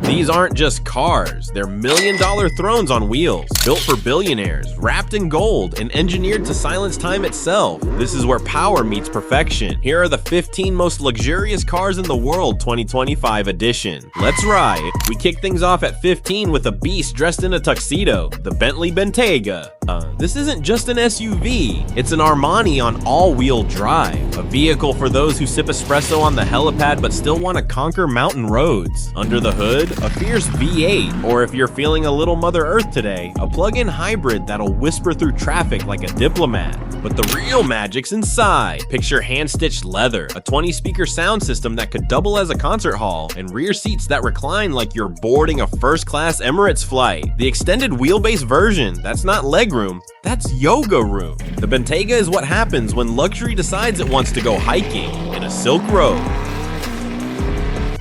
These aren't just cars, they're million-dollar thrones on wheels, built for billionaires, wrapped in gold, and engineered to silence time itself. This is where power meets perfection. Here are the 15 most luxurious cars in the world 2025 edition. Let's ride. We kick things off at 15 with a beast dressed in a tuxedo, the Bentley Bentayga. This isn't just an SUV, it's an Armani on all-wheel drive. A vehicle for those who sip espresso on the helipad but still want to conquer mountain roads. Under the hood, a fierce V8, or if you're feeling a little Mother Earth today, a plug-in hybrid that'll whisper through traffic like a diplomat. But the real magic's inside. Picture hand-stitched leather, a 20-speaker sound system that could double as a concert hall, and rear seats that recline like you're boarding a first-class Emirates flight. The extended wheelbase version, that's not legroom, that's yoga room. The Bentayga is what happens when luxury decides it wants to go hiking in a silk road.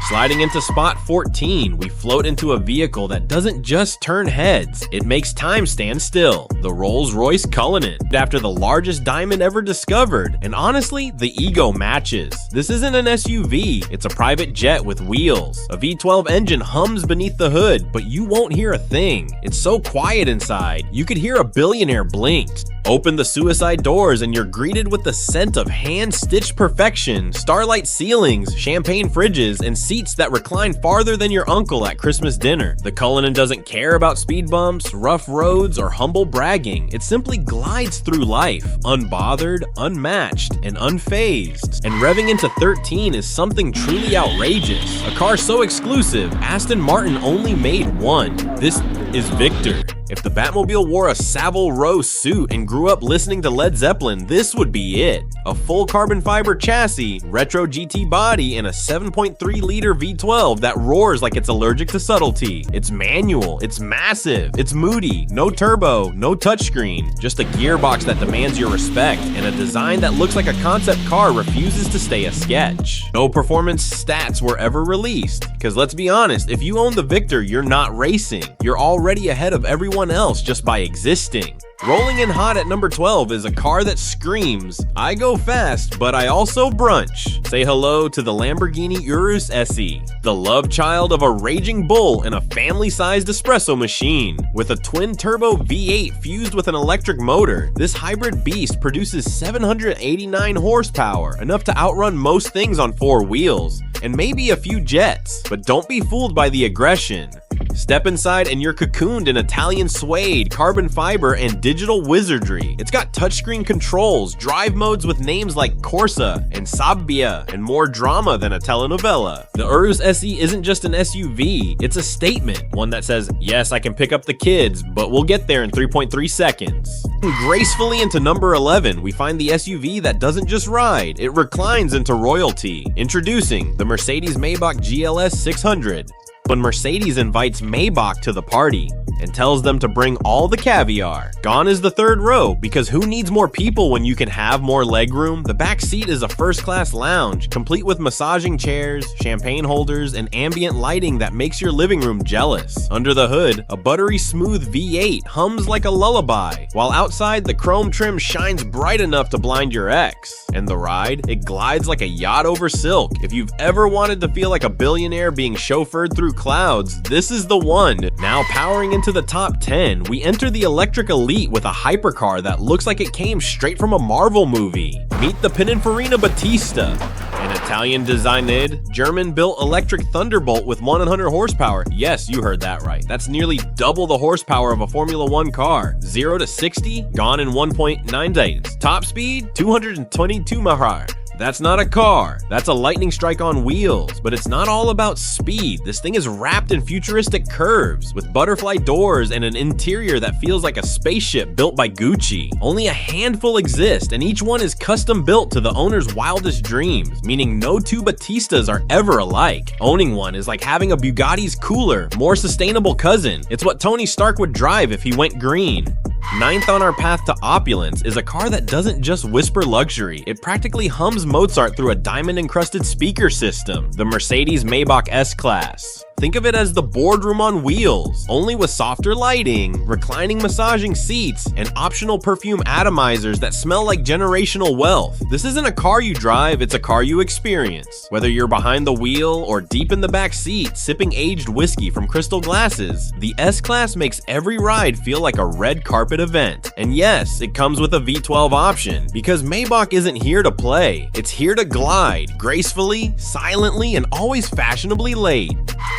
Sliding into spot 14, we float into a vehicle that doesn't just turn heads, it makes time stand still. The Rolls-Royce Cullinan, after the largest diamond ever discovered, and honestly, the ego matches. This isn't an SUV, it's a private jet with wheels. A V12 engine hums beneath the hood, but you won't hear a thing. It's so quiet inside, you could hear a billionaire blinked. Open the suicide doors and you're greeted with the scent of hand-stitched perfection, starlight ceilings, champagne fridges, and seats that recline farther than your uncle at Christmas dinner. The Cullinan doesn't care about speed bumps, rough roads, or humble bragging. It simply glides through life, unbothered, unmatched, and unfazed. And revving into 13 is something truly outrageous. A car so exclusive, Aston Martin only made one. This is Victor. If the Batmobile wore a Savile Row suit and grew up listening to Led Zeppelin, this would be it. A full carbon fiber chassis, retro GT body, and a 7.3-liter V12 that roars like it's allergic to subtlety. It's manual, it's massive, it's moody, no turbo, no touchscreen, just a gearbox that demands your respect, and a design that looks like a concept car refuses to stay a sketch. No performance stats were ever released, because let's be honest, if you own the Victor, you're not racing. You're already ahead of everyone else just by existing. Rolling in hot at number 12 is a car that screams, I go fast, but I also brunch. Say hello to the Lamborghini Urus SE, the love child of a raging bull and a family-sized espresso machine. With a twin-turbo V8 fused with an electric motor, this hybrid beast produces 789 horsepower, enough to outrun most things on four wheels, and maybe a few jets. But don't be fooled by the aggression. Step inside and you're cocooned in Italian suede, carbon fiber, and digital wizardry. It's got touchscreen controls, drive modes with names like Corsa and Sabbia, and more drama than a telenovela. The Urus SE isn't just an SUV, it's a statement. One that says, yes, I can pick up the kids, but we'll get there in 3.3 seconds. Gracefully into number 11, we find the SUV that doesn't just ride, it reclines into royalty. Introducing the Mercedes-Maybach GLS 600. When Mercedes invites Maybach to the party and tells them to bring all the caviar. Gone is the third row, because who needs more people when you can have more legroom? The back seat is a first-class lounge, complete with massaging chairs, champagne holders, and ambient lighting that makes your living room jealous. Under the hood, a buttery smooth V8 hums like a lullaby, while outside the chrome trim shines bright enough to blind your ex. And the ride, it glides like a yacht over silk. If you've ever wanted to feel like a billionaire being chauffeured through clouds, this is the one. Now powering into the top 10, we enter the electric elite with a hypercar that looks like it came straight from a Marvel movie. Meet the Pininfarina Battista, an Italian-designed, German-built electric thunderbolt with 100 horsepower. Yes, you heard that right. That's nearly double the horsepower of a Formula 1 car. 0 to 60, gone in 1.9 seconds. Top speed, 222 mph. That's not a car, that's a lightning strike on wheels, but it's not all about speed. This thing is wrapped in futuristic curves, with butterfly doors and an interior that feels like a spaceship built by Gucci. Only a handful exist, and each one is custom built to the owner's wildest dreams, meaning no two Battistas are ever alike. Owning one is like having a Bugatti's cooler, more sustainable cousin. It's what Tony Stark would drive if he went green. Ninth on our path to opulence is a car that doesn't just whisper luxury, it practically hums Mozart through a diamond-encrusted speaker system, the Mercedes-Maybach S-Class. Think of it as the boardroom on wheels, only with softer lighting, reclining massaging seats, and optional perfume atomizers that smell like generational wealth. This isn't a car you drive, it's a car you experience. Whether you're behind the wheel or deep in the back seat, sipping aged whiskey from crystal glasses, the S-Class makes every ride feel like a red carpet event. And yes, it comes with a V12 option, because Maybach isn't here to play, it's here to glide, gracefully, silently, and always fashionably late.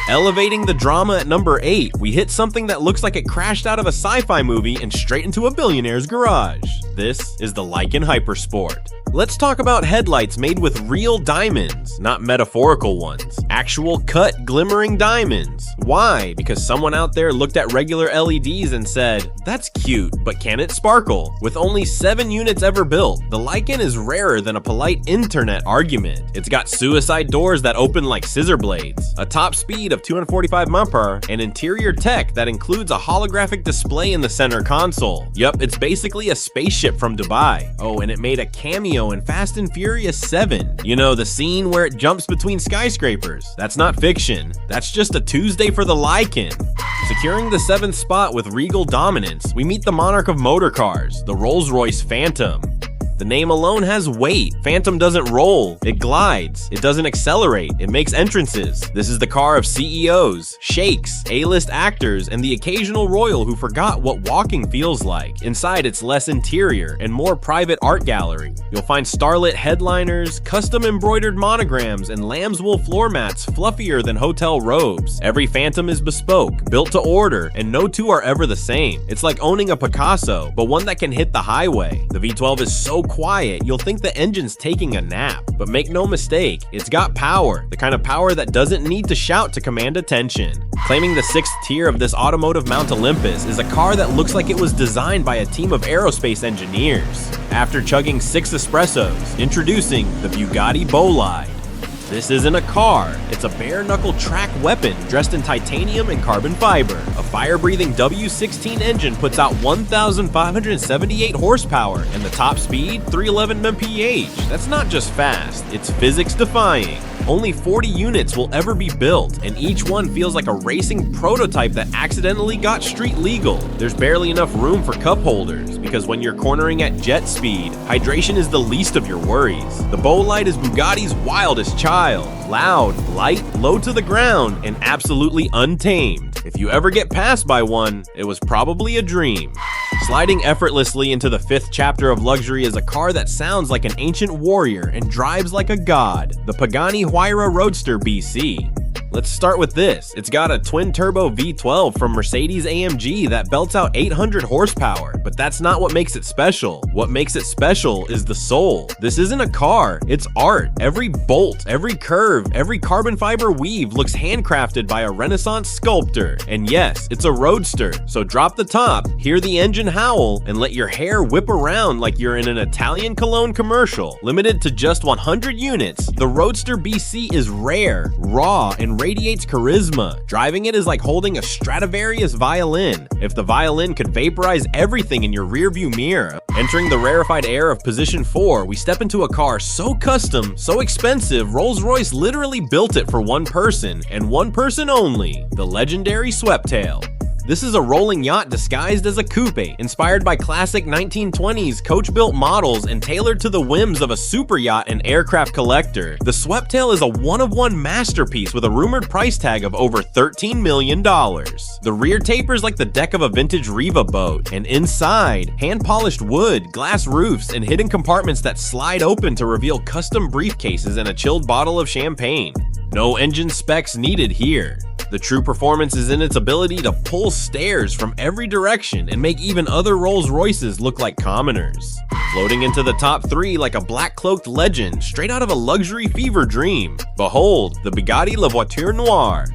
Elevating the drama at number 8, we hit something that looks like it crashed out of a sci-fi movie and straight into a billionaire's garage. This is the Lykan Hypersport. Let's talk about headlights made with real diamonds, not metaphorical ones. Actual cut, glimmering diamonds. Why? Because someone out there looked at regular LEDs and said, "That's cute, but can it sparkle?" With only 7 units ever built, the Lykan is rarer than a polite internet argument. It's got suicide doors that open like scissor blades, a top speed of 245 mph, and interior tech that includes a holographic display in the center console. Yup, it's basically a spaceship from Dubai. Oh, and it made a cameo in Fast and Furious 7. You know, the scene where it jumps between skyscrapers. That's not fiction. That's just a Tuesday for the Lykan. Securing the 7th spot with regal dominance, we meet the monarch of motor cars, the Rolls-Royce Phantom. The name alone has weight. Phantom doesn't roll, it glides. It doesn't accelerate, it makes entrances. This is the car of CEOs, sheikhs, A-list actors, and the occasional royal who forgot what walking feels like. Inside, it's less interior and more private art gallery. You'll find starlit headliners, custom embroidered monograms, and lamb's wool floor mats fluffier than hotel robes. Every Phantom is bespoke, built to order, and no two are ever the same. It's like owning a Picasso, but one that can hit the highway. The V12 is so quiet, you'll think the engine's taking a nap. But make no mistake, it's got power, the kind of power that doesn't need to shout to command attention. Claiming the 6th tier of this automotive Mount Olympus is a car that looks like it was designed by a team of aerospace engineers. After chugging 6 espressos, introducing the Bugatti Bolide. This isn't a car, it's a bare-knuckle track weapon dressed in titanium and carbon fiber. A fire-breathing W16 engine puts out 1,578 horsepower and the top speed, 311 mph. That's not just fast, it's physics-defying. Only 40 units will ever be built, and each one feels like a racing prototype that accidentally got street legal. There's barely enough room for cup holders, because when you're cornering at jet speed, hydration is the least of your worries. The Bolide is Bugatti's wildest child. Loud, light, low to the ground, and absolutely untamed. If you ever get passed by one, it was probably a dream. Sliding effortlessly into the 5th chapter of luxury is a car that sounds like an ancient warrior and drives like a god, the Pagani Huayra Roadster BC. Let's start with this. It's got a twin-turbo V12 from Mercedes-AMG that belts out 800 horsepower, but that's not what makes it special. What makes it special is the soul. This isn't a car, it's art. Every bolt, every curve, every carbon fiber weave looks handcrafted by a Renaissance sculptor. And yes, it's a roadster, so drop the top, hear the engine howl, and let your hair whip around like you're in an Italian cologne commercial. Limited to just 100 units, the Roadster BC is rare, raw, and radiates charisma. Driving it is like holding a Stradivarius violin. If the violin could vaporize everything in your rearview mirror. Entering the rarefied air of position 4, we step into a car so custom, so expensive, Rolls-Royce literally built it for one person, and one person only, the legendary Sweptail. This is a rolling yacht disguised as a coupe, inspired by classic 1920s coach-built models and tailored to the whims of a super yacht and aircraft collector. The Sweptail is a one-of-one masterpiece with a rumored price tag of over $13 million. The rear tapers like the deck of a vintage Riva boat, and inside, hand-polished wood, glass roofs, and hidden compartments that slide open to reveal custom briefcases and a chilled bottle of champagne. No engine specs needed here. The true performance is in its ability to pull stairs from every direction and make even other Rolls-Royces look like commoners. Floating into the top 3 like a black-cloaked legend straight out of a luxury fever dream. Behold, the Bugatti La Voiture Noire.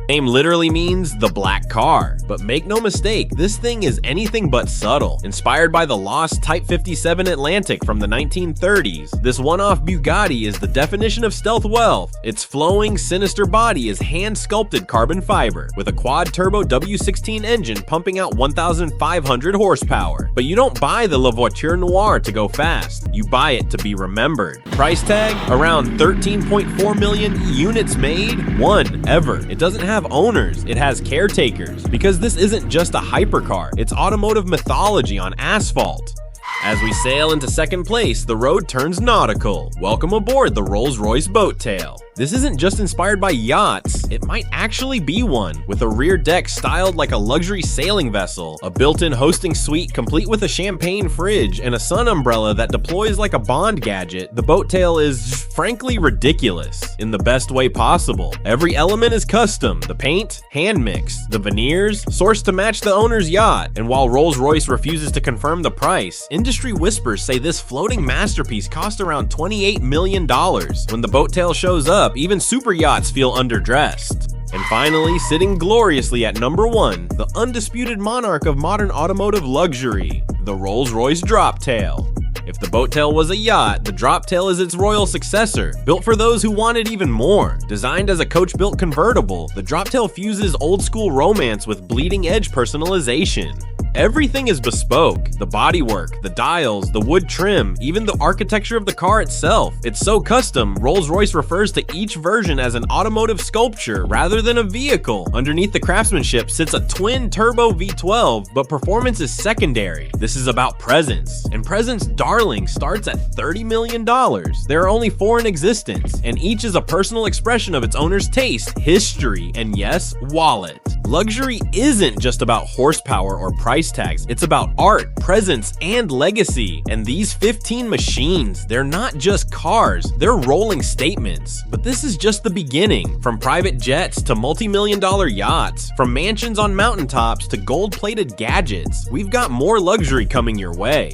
Name literally means the black car, but make no mistake, this thing is anything but subtle. Inspired by the lost Type 57 Atlantic from the 1930s, this one-off Bugatti is the definition of stealth wealth. Its flowing, sinister body is hand-sculpted carbon fiber, with a quad-turbo W16 engine pumping out 1,500 horsepower. But you don't buy the La Voiture Noire to go fast, you buy it to be remembered. Price tag? Around 13.4 million units made, one ever. It doesn't have have owners, it has caretakers, because this isn't just a hypercar, it's automotive mythology on asphalt. As we sail into second place, the road turns nautical. Welcome aboard the Rolls-Royce Boat Tail. This isn't just inspired by yachts, it might actually be one, with a rear deck styled like a luxury sailing vessel, a built-in hosting suite complete with a champagne fridge, and a sun umbrella that deploys like a Bond gadget. The Boat Tail is, frankly, ridiculous, in the best way possible. Every element is custom, the paint, hand-mixed, the veneers, sourced to match the owner's yacht, and while Rolls-Royce refuses to confirm the price, industry whispers say this floating masterpiece cost around $28 million. When the Boat Tail shows up, even super yachts feel underdressed. And finally, sitting gloriously at number 1, the undisputed monarch of modern automotive luxury, the Rolls-Royce Drop Tail. If the Boat Tail was a yacht, the Drop Tail is its royal successor, built for those who wanted even more. Designed as a coach-built convertible, the Drop Tail fuses old-school romance with bleeding-edge personalization. Everything is bespoke. The bodywork, the dials, the wood trim, even the architecture of the car itself. It's so custom, Rolls-Royce refers to each version as an automotive sculpture rather than a vehicle. Underneath the craftsmanship sits a twin-turbo V12, but performance is secondary. This is about presence, and presence darling starts at $30 million. There are only 4 in existence, and each is a personal expression of its owner's taste, history, and yes, wallet. Luxury isn't just about horsepower or price tags, it's about art, presence, and legacy. And these 15 machines, they're not just cars, they're rolling statements. But this is just the beginning. From private jets to multi-million-dollar yachts, from mansions on mountaintops to gold-plated gadgets, we've got more luxury coming your way.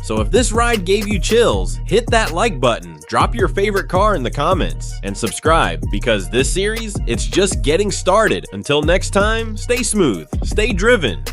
So if this ride gave you chills, hit that like button, drop your favorite car in the comments, and subscribe, because this series, it's just getting started. Until next time, stay smooth, stay driven,